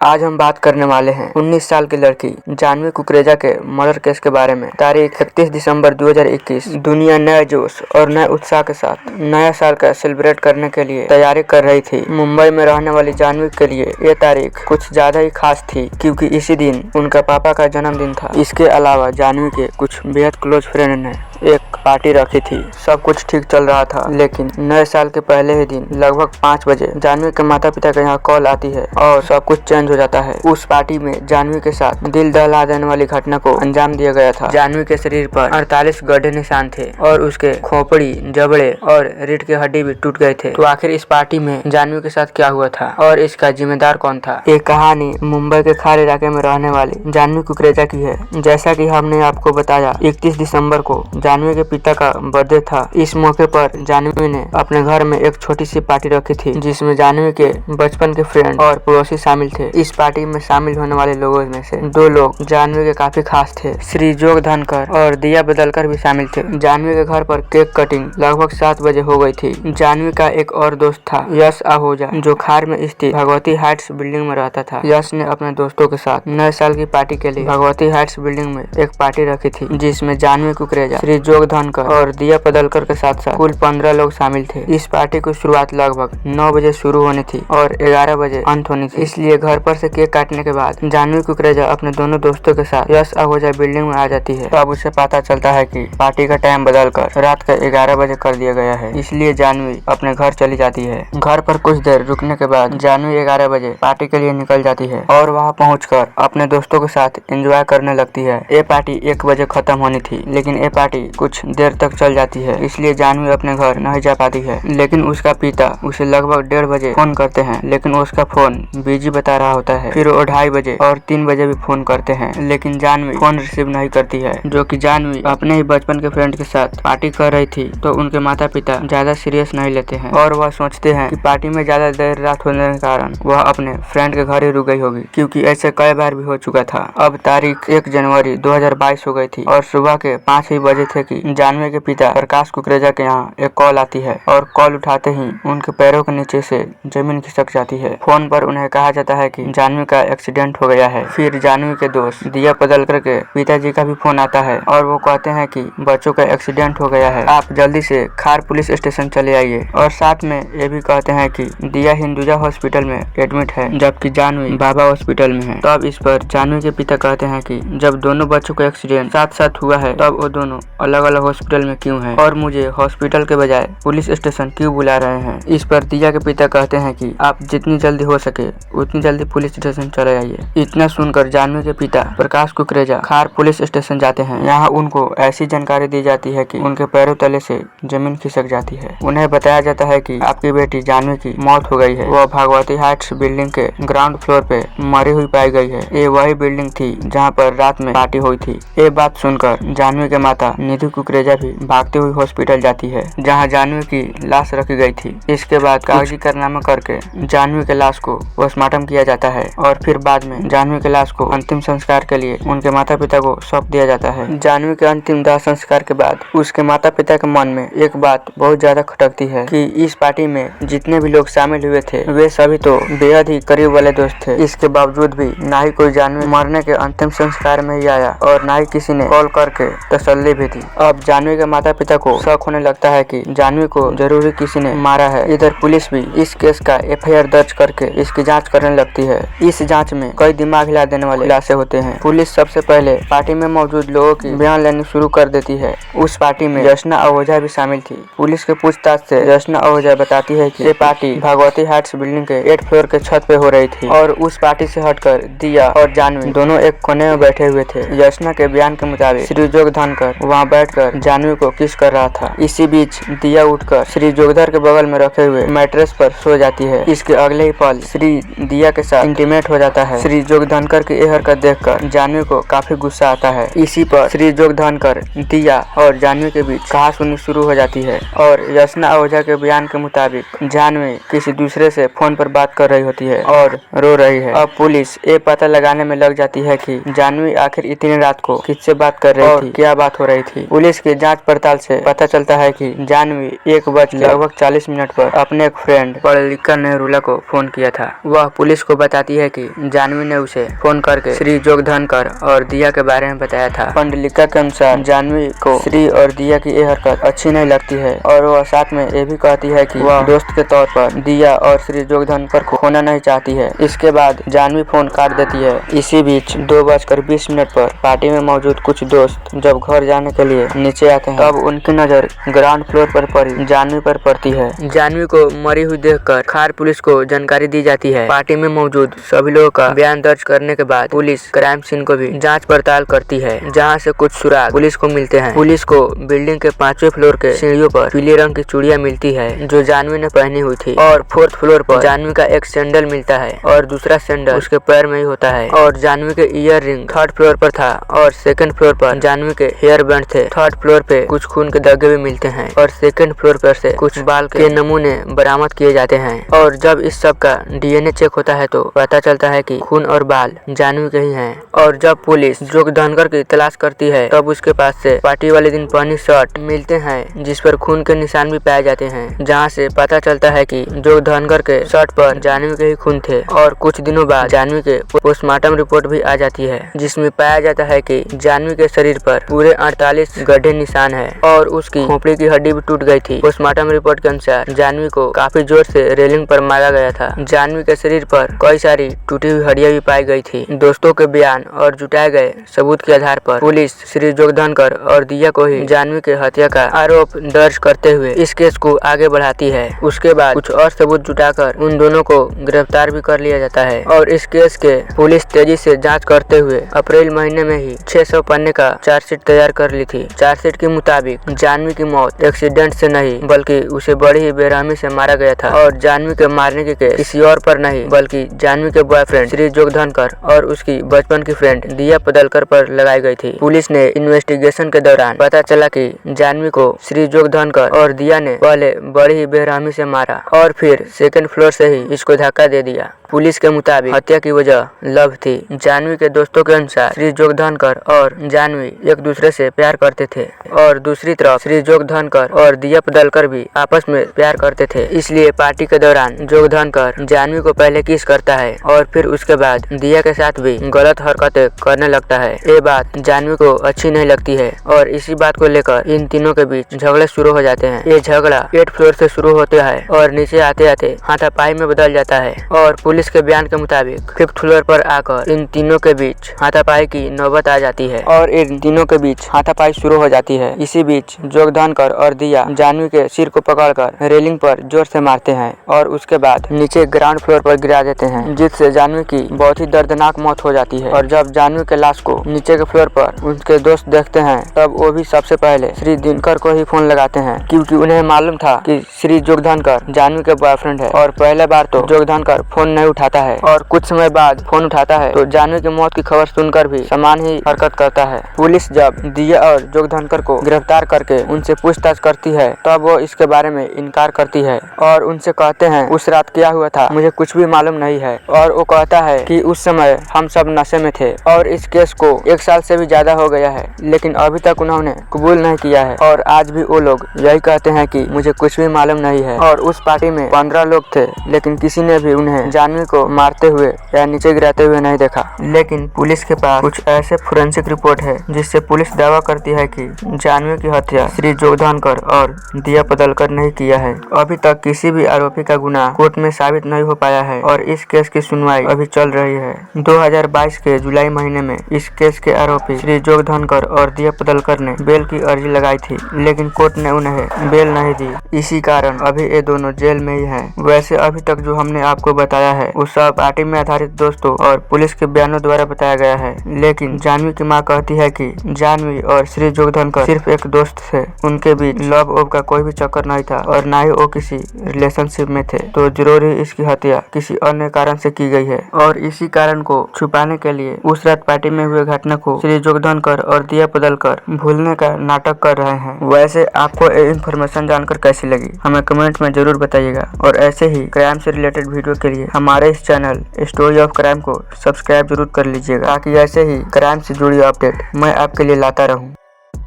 आज हम बात करने वाले हैं 19 साल की लड़की जानवी कुकरेजा के मर्डर केस के बारे में। तारीख 31 दिसंबर 2021। दुनिया नए जोश और नए उत्साह के साथ नया साल का सेलिब्रेट करने के लिए तैयारी कर रही थी। मुंबई में रहने वाली जानवी के लिए ये तारीख कुछ ज्यादा ही खास थी क्योंकि इसी दिन उनका पापा का जन्मदिन था। इसके अलावा जानवी के कुछ बेहद क्लोज फ्रेंड ने एक पार्टी रखी थी। सब कुछ ठीक चल रहा था, लेकिन नए साल के पहले ही दिन लगभग 5 बजे जानवी के माता पिता के यहाँ कॉल आती है और सब कुछ चेंज हो जाता है। उस पार्टी में जानवी के साथ दिल दहला देने वाली घटना को अंजाम दिया गया था। जानवी के शरीर पर 48 गड्ढे निशान थे और उसके खोपड़ी, जबड़े और रीढ़ की हड्डी भी टूट गए थे। तो आखिर इस पार्टी में जानवी के साथ क्या हुआ था और इसका जिम्मेदार कौन था? ये कहानी मुंबई के खार इलाके में रहने वाली जानवी कुकरेजा की है। जैसा कि हमने आपको बताया, 31 दिसंबर को जानवी के पिता का बर्थडे था। इस मौके पर जानवी ने अपने घर में एक छोटी सी पार्टी रखी थी जिसमें जानवी के बचपन के फ्रेंड और पड़ोसी शामिल थे। इस पार्टी में शामिल होने वाले लोगों में से 2 लोग जानवी के काफी खास थे। श्री जोग धनकर और दिया बदलकर भी शामिल थे। जानवी के घर पर केक कटिंग लगभग 7 बजे हो गई थी। जानवी का एक और दोस्त था, यश आहूजा, जो खार में स्थित भगवती हाइट्स बिल्डिंग में रहता था। यश ने अपने दोस्तों के साथ नए साल की पार्टी के लिए भगवती हाइट्स बिल्डिंग में एक पार्टी रखी थी जिसमें जानवी कुकरेजा, श्री जोग धनकर और दिया पदलकर के साथ साथ कुल 15 लोग शामिल थे। इस पार्टी की शुरुआत लगभग 9 बजे शुरू होनी थी और 11 बजे अंत होनी थी। इसलिए घर पर से केक काटने के बाद जानवी कुकरेजा अपने दोनों दोस्तों के साथ यश आहूजा बिल्डिंग में आ जाती है। तब उसे पता चलता है कि पार्टी का टाइम बदलकर रात का 11 बजे कर दिया गया है। इसलिए जानवी अपने घर चली जाती है। घर पर कुछ देर रुकने के बाद जानवी 11 बजे पार्टी के लिए निकल जाती है और वहाँ पहुँचकर अपने दोस्तों के साथ एंजॉय करने लगती है। ये पार्टी 1 बजे खत्म होनी थी, लेकिन ये पार्टी कुछ देर तक चल जाती है, इसलिए जानवी अपने घर नहीं जा पाती है। लेकिन उसका पिता उसे लगभग 1:30 बजे फोन करते हैं, लेकिन उसका फोन बिजी बता रहा होता है। फिर वो 2:30 बजे और 3 बजे भी फोन करते हैं, लेकिन जानवी फोन रिसीव नहीं करती है। जो कि जानवी अपने ही बचपन के फ्रेंड के साथ पार्टी कर रही थी, तो उनके माता पिता ज्यादा सीरियस नहीं लेते हैं और वह सोचते हैं कि पार्टी में ज्यादा देर रात होने के कारण वह अपने फ्रेंड के घर ही रुक गई होगी, क्योंकि ऐसे कई बार भी हो चुका था। अब तारीख 1 जनवरी 2022 हो गई थी और सुबह के 5 ही बजे थे कि जानवी के पिता प्रकाश कुकरेजा के यहाँ एक कॉल आती है और कॉल उठाते ही उनके पैरों के नीचे से जमीन खिसक जाती है। फोन पर उन्हें कहा जाता है कि जानवी का एक्सीडेंट हो गया है। फिर जानवी के दोस्त दिया पदलकर के पिताजी का भी फोन आता है और वो कहते हैं कि बच्चों का एक्सीडेंट हो गया है, आप जल्दी से खार पुलिस स्टेशन चले आइए। और साथ में ये भी कहते हैं कि दिया हिंदुजा हॉस्पिटल में एडमिट है, जबकि जानवी बाबा हॉस्पिटल में है। तब इस पर जानवी के पिता कहते हैं कि जब दोनों बच्चों का एक्सीडेंट साथ साथ हुआ है, तब वो दोनों अलग अलग हॉस्पिटल में क्यों है और मुझे हॉस्पिटल के बजाय पुलिस स्टेशन क्यों बुला रहे हैं। इस पर दिया के पिता कहते हैं कि आप जितनी जल्दी हो सके उतनी जल्दी पुलिस स्टेशन चले आइए। इतना सुनकर जानवी के पिता प्रकाश कुकरेजा खार पुलिस स्टेशन जाते हैं। यहाँ उनको ऐसी जानकारी दी जाती है कि उनके पैरों तले से जमीन खिसक जाती है। उन्हें बताया जाता है कि आपकी बेटी जानवी की मौत हो गई है। वह भगवती हाइट्स बिल्डिंग के ग्राउंड फ्लोर पे मरी हुई पाई गई है। ये वही बिल्डिंग थी जहाँ पर रात में पार्टी हुई थी। ये बात सुनकर जानवी के माता निधि कुकरेजा भी भागती हुई हॉस्पिटल जाती है, जहां जानवी की लाश रखी गई थी। इसके बाद कागजी कारनामा करके जानवी के लाश को पोस्टमार्टम किया जाता है और फिर बाद में जानवी के लाश को अंतिम संस्कार के लिए उनके माता पिता को सौंप दिया जाता है। जानवी के अंतिम दाह संस्कार के बाद उसके माता पिता के मन में एक बात बहुत ज्यादा खटकती है कि इस पार्टी में जितने भी लोग शामिल हुए थे वे सभी तो बेहद ही करीब वाले दोस्त थे। इसके बावजूद भी ना ही कोई जानवी मरने के अंतिम संस्कार में ही आया और ना ही किसी ने कॉल करके तसल्ली भी दी। अब जानवी के माता पिता को शक होने लगता है कि जानवी को जरूर ही किसी ने मारा है। इधर पुलिस भी इस केस का FIR दर्ज करके इसकी जांच करने लगती है। इस जांच में कई दिमाग हिला देने वाले खुलासे होते हैं। पुलिस सबसे पहले पार्टी में मौजूद लोगों की बयान लेनी शुरू कर देती है। उस पार्टी में जशना आहूजा भी शामिल थी। पुलिस के पूछताछ से जशना आहूजा बताती है कि ये पार्टी भगवती हाइट्स बिल्डिंग के 8th फ्लोर के छत पे हो रही थी और उस पार्टी से हटकर दिया और जानवी दोनों एक कोने में बैठे हुए थे। जशना के बयान के मुताबिक श्री जोग धनकर वहाँ बैठकर जानवी को किस कर रहा था। इसी बीच दिया उठकर श्री जोगधर के बगल में रखे हुए मैट्रेस पर सो जाती है। इसके अगले ही पल श्री दिया के साथ इंटीमेट हो जाता है। श्री जोग धनकर की यह हरकत देखकर जानवी को काफी गुस्सा आता है। इसी पर श्री जोग धनकर, दिया और जानवी के बीच कहासुनी शुरू हो जाती है और जशना आहूजा के बयान के मुताबिक जानवी किसी दूसरे से फोन पर बात कर रही होती है और रो रही है। अब पुलिस ये पता लगाने में लग जाती है कि जानवी आखिर इतनी रात को किससे बात कर रही थी, क्या बात हो रही थी। थी। पुलिस की जांच पड़ताल से पता चलता है कि जानवी 1:40 पर अपने एक फ्रेंड पढ़ा लिखा नेहरूला को फोन किया था। वह पुलिस को बताती है कि जानवी ने उसे फोन करके श्री जोगधनकर और दिया के बारे में बताया था। पंडलिका के अनुसार जानवी को श्री और दिया की यह हरकत अच्छी नहीं लगती है और वह साथ में ये भी कहती है कि वह दोस्त के तौर पर दिया और श्री जोगधनकर को खोना नहीं चाहती है। इसके बाद जानवी फोन काट देती है। इसी बीच 2:20 पर पार्टी में मौजूद कुछ दोस्त जब घर जाने के लिए नीचे आते हैं तब उनकी नजर ग्राउंड फ्लोर पर पड़ी जानवी पर पड़ती है। जानवी को मरी हुई देखकर खार पुलिस को जानकारी दी जाती है। पार्टी में मौजूद सभी लोगों का बयान दर्ज करने के बाद पुलिस क्राइम सीन को भी जांच पड़ताल करती है, जहां से कुछ सुराग पुलिस को मिलते हैं। पुलिस को बिल्डिंग के 5वें फ्लोर के सीढ़ियों पर पीले रंग की चूड़ियां मिलती है जो जानवी ने पहनी हुई थी और 4th फ्लोर पर जानवी का एक सैंडल मिलता है और दूसरा सैंडल उसके पैर में ही होता है और जानवी के ईयर रिंग 3rd फ्लोर पर था और 2nd फ्लोर पर जानवी के हेयर बैंड थे। 3rd फ्लोर पे कुछ खून के धब्बे भी मिलते हैं और 2nd फ्लोर पर से कुछ बाल के नमूने बरामद किए जाते हैं और जब इस सब का DNA चेक होता है तो पता चलता है कि खून और बाल जानवी के ही हैं। और जब पुलिस जोगधनकर की तलाश करती है तब उसके पास से पार्टी वाले दिन पहनी शर्ट मिलते हैं जिस पर खून के निशान भी पाए जाते हैं, जहां से पता चलता है कि जोगधनकर के शर्ट पर जानवी के ही खून थे। और कुछ दिनों बाद जानवी के पोस्टमार्टम रिपोर्ट भी आ जाती है जिसमें पाया जाता है कि जानवी के शरीर पर पूरे 48 गड्ढे निशान है और उसकी खोपड़ी की हड्डी भी टूट गई थी। पोस्टमार्टम रिपोर्ट के अनुसार जानवी को काफी जोर से रेलिंग पर मारा गया था। जानवी के शरीर पर कई सारी टूटी हुई हड्डियां भी पाई गई थी। दोस्तों के बयान और जुटाए गए सबूत के आधार पर पुलिस श्री जोगधनकर और दिया को ही जानवी के हत्या का आरोप दर्ज करते हुए इस केस को आगे बढ़ाती है। उसके बाद कुछ और सबूत जुटाकर उन दोनों को गिरफ्तार भी कर लिया जाता है और इस केस के पुलिस तेजी से जांच करते हुए अप्रैल महीने में ही 600 पन्ने का चार्जशीट तैयार कर ली थी। चार्जशीट के मुताबिक जानवी की मौत एक्सीडेंट से नहीं बल्कि उसे बड़ी ही बेरहमी से मारा गया था और जानवी के मारने की केस किसी और पर नहीं बल्कि जानवी के बॉयफ्रेंड श्री जोगधनकर और उसकी बचपन की फ्रेंड दिया पदलकर पर लगाई गई थी। पुलिस ने इन्वेस्टिगेशन के दौरान पता चला कि जानवी को श्री जोगधनकर और दिया ने पहले बड़ी ही बेरहमी से मारा और फिर 2nd फ्लोर से ही इसको धक्का दे दिया। पुलिस के मुताबिक हत्या की वजह लव थी। जानवी के दोस्तों के अनुसार श्री जोगधनकर और जानवी एक दूसरे से प्यार करते थे और दूसरी तरफ श्री जोगधनकर और दिया पदलकर भी आपस में प्यार करते थे। इसलिए पार्टी के दौरान जोगधनकर जानवी को पहले किस करता है और फिर उसके बाद दिया के साथ भी गलत हरकतें करने लगता है। ये बात जानवी को अच्छी नहीं लगती है और इसी बात को लेकर इन तीनों के बीच झगड़े शुरू हो जाते हैं। ये झगड़ा 8th फ्लोर से शुरू होता है और नीचे आते आते हाथापाई में बदल जाता है और पुलिस के बयान के मुताबिक 5th फ्लोर पर आकर इन तीनों के बीच हाथापाई की नौबत आ जाती है और इन तीनों के बीच हाथापाई शुरू हो जाती है। इसी बीच जोगधनकर और दिया जानवी के सिर को पकड़कर रेलिंग पर जोर से मारते हैं और उसके बाद नीचे ग्राउंड फ्लोर पर गिरा देते हैं, जिससे जानवी की बहुत ही दर्दनाक मौत हो जाती है। और जब जानवी के लाश को नीचे के फ्लोर पर उनके दोस्त देखते हैं तब वो भी सबसे पहले श्री दिनकर को ही फोन लगाते हैं क्योंकि उन्हें मालूम था कि श्री जोगधनकर जानवी के बॉयफ्रेंड है। और पहले बार तो जोगधनकर फोन नहीं उठाता है और कुछ समय बाद फोन उठाता है तो जानवी की मौत की खबर सुनकर भी समान ही हरकत करता है। पुलिस जब दिया और जोगधनकर को गिरफ्तार करके उनसे पूछताछ करती है तब वो इसके बारे में इनकार करती है और उनसे कहते हैं उस रात क्या हुआ था मुझे कुछ भी मालूम नहीं है। और वो कहता है कि उस समय हम सब नशे में थे और इस केस को 1 साल से भी ज्यादा हो गया है लेकिन अभी तक उन्होंने कबूल नहीं किया है और आज भी वो लोग यही कहते हैं कि मुझे कुछ भी मालूम नहीं है। और उस पार्टी में 15 लोग थे लेकिन किसी ने भी उन्हें जानवी को मारते हुए या नीचे गिराते हुए नहीं देखा। लेकिन पुलिस के पास कुछ ऐसे फोरेंसिक रिपोर्ट है जिससे पुलिस दावा करती है कि जानवी की हत्या श्री जोगधनकर और दिया पदलकर नहीं किया है। अभी तक किसी भी आरोपी का गुनाह कोर्ट में साबित नहीं हो पाया है और इस केस की सुनवाई अभी चल रही है। 2022 के जुलाई महीने में इस केस के आरोपी श्री जोगधनकर और दिया पदलकर ने बेल की अर्जी लगाई थी लेकिन कोर्ट ने उन्हें बेल नहीं दी। इसी कारण अभी ये दोनों जेल में ही हैं। वैसे अभी तक जो हमने आपको बताया है वो सब पार्टी में आधारित दोस्तों और पुलिस के बयानों द्वारा बताया गया है। लेकिन जानवी की मां कहती है कि जानवी और श्री जोगधनकर सिर्फ एक दोस्त थे, उनके बीच लव ओव का कोई भी चक्कर नहीं था और ना ही वो किसी रिलेशनशिप में थे, तो जरूर ही इसकी हत्या किसी अन्य कारण से की गई है। और इसी कारण को छुपाने के लिए उस रात पार्टी में हुए घटना को श्री जोगधनकर और दिया पदलकर भूलने का नाटक कर रहे हैं। वैसे आपको ये इन्फॉर्मेशन जानकर कैसी लगी हमें कमेंट में जरूर बताइएगा और ऐसे ही क्राइम से रिलेटेड वीडियो के लिए हमारे इस चैनल स्टोरी ऑफ क्राइम को सब्सक्राइब जरूर कर लीजिएगा ताकि ऐसे ही क्राइम से जुड़ी अपडेट मैं आपके लिए लाता रहूं।